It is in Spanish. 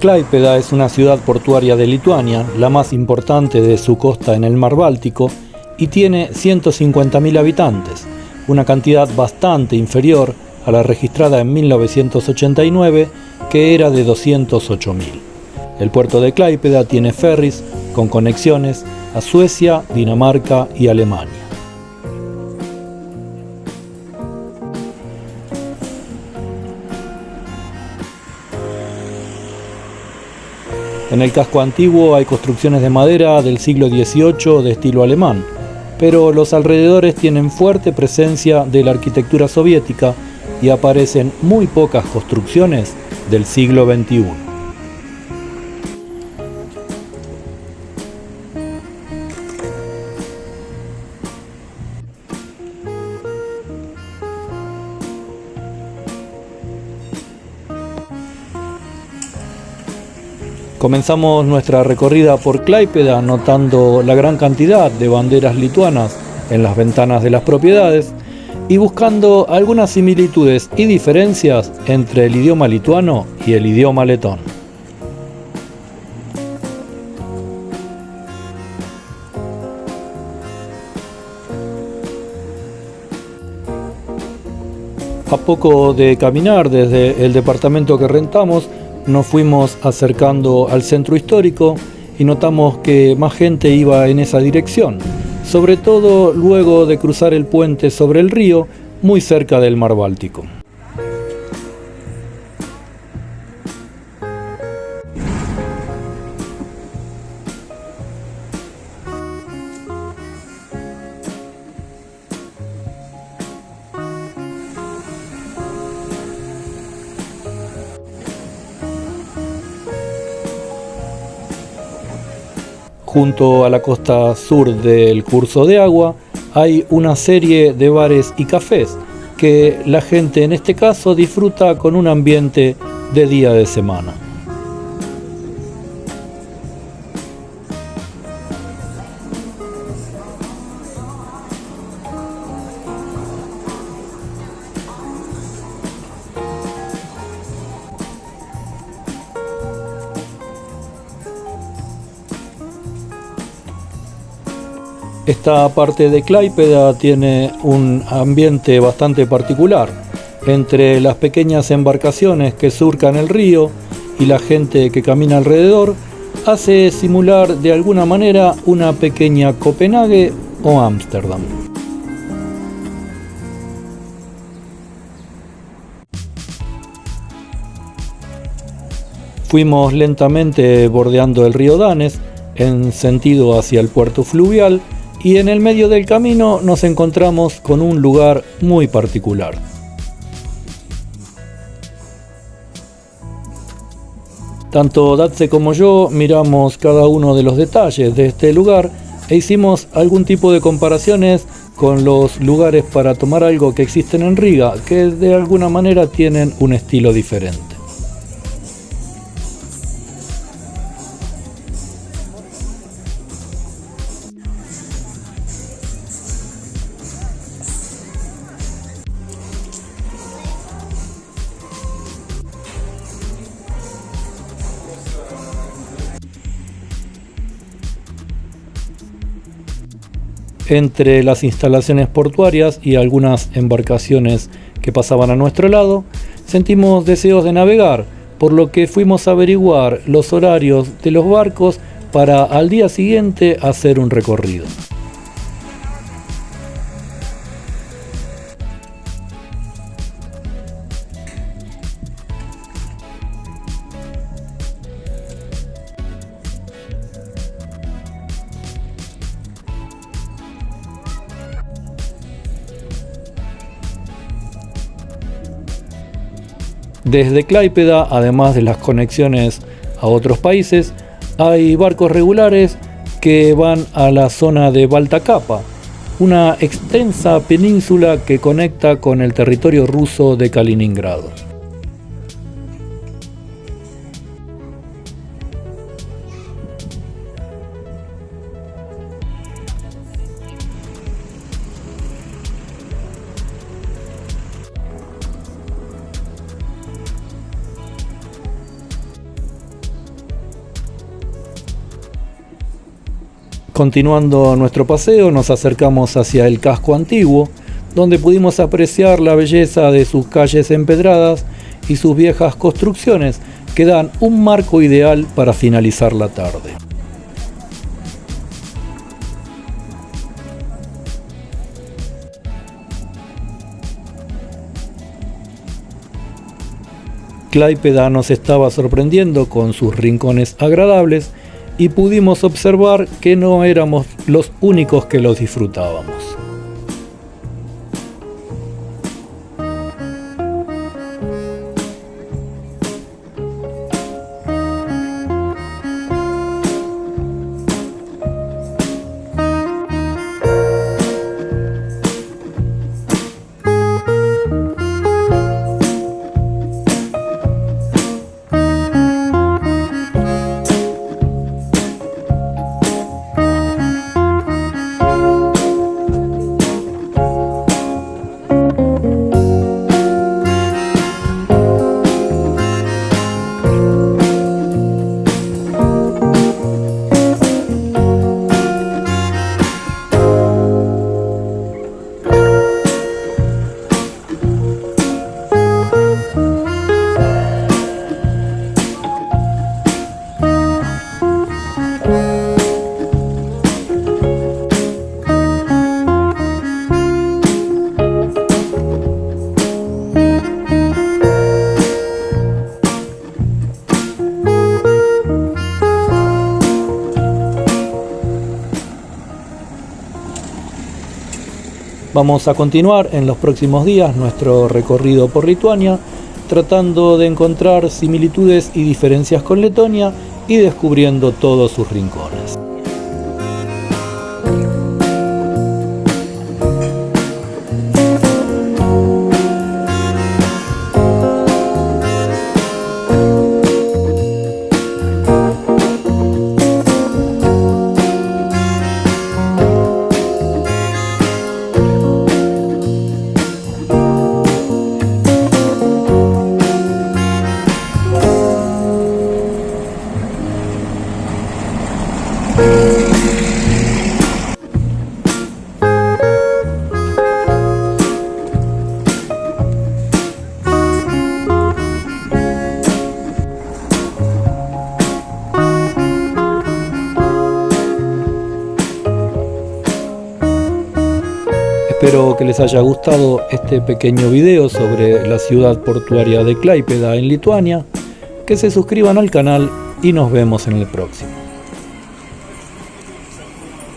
Klaipėda es una ciudad portuaria de Lituania, la más importante de su costa en el mar Báltico, y tiene 150.000 habitantes, una cantidad bastante inferior a la registrada en 1989, que era de 208.000. El puerto de Klaipėda tiene ferries con conexiones a Suecia, Dinamarca y Alemania. En el casco antiguo hay construcciones de madera del siglo XVIII de estilo alemán, pero los alrededores tienen fuerte presencia de la arquitectura soviética y aparecen muy pocas construcciones del siglo XXI. Comenzamos nuestra recorrida por Klaipėda notando la gran cantidad de banderas lituanas en las ventanas de las propiedades y buscando algunas similitudes y diferencias entre el idioma lituano y el idioma letón. A poco de caminar desde el departamento que rentamos, nos fuimos acercando al centro histórico y notamos que más gente iba en esa dirección, sobre todo luego de cruzar el puente sobre el río, muy cerca del mar Báltico. Junto a la costa sur del curso de agua hay una serie de bares y cafés que la gente en este caso disfruta con un ambiente de día de semana. Esta parte de Klaipėda tiene un ambiente bastante particular, entre las pequeñas embarcaciones que surcan el río y la gente que camina alrededor, hace simular de alguna manera una pequeña Copenhague o Ámsterdam. Fuimos lentamente bordeando el río Danes en sentido hacia el puerto fluvial, y en el medio del camino nos encontramos con un lugar muy particular. Tanto Datse como yo miramos cada uno de los detalles de este lugar e hicimos algún tipo de comparaciones con los lugares para tomar algo que existen en Riga, que de alguna manera tienen un estilo diferente. Entre las instalaciones portuarias y algunas embarcaciones que pasaban a nuestro lado, sentimos deseos de navegar, por lo que fuimos a averiguar los horarios de los barcos para al día siguiente hacer un recorrido. Desde Klaipėda, además de las conexiones a otros países, hay barcos regulares que van a la zona de Baltakapa, una extensa península que conecta con el territorio ruso de Kaliningrado. Continuando nuestro paseo, nos acercamos hacia el casco antiguo, donde pudimos apreciar la belleza de sus calles empedradas y sus viejas construcciones, que dan un marco ideal para finalizar la tarde. Klaipėda nos estaba sorprendiendo con sus rincones agradables y pudimos observar que no éramos los únicos que los disfrutábamos. Vamos a continuar en los próximos días nuestro recorrido por Lituania, tratando de encontrar similitudes y diferencias con Letonia y descubriendo todos sus rincones. Espero que les haya gustado este pequeño video sobre la ciudad portuaria de Klaipėda en Lituania, que se suscriban al canal y nos vemos en el próximo.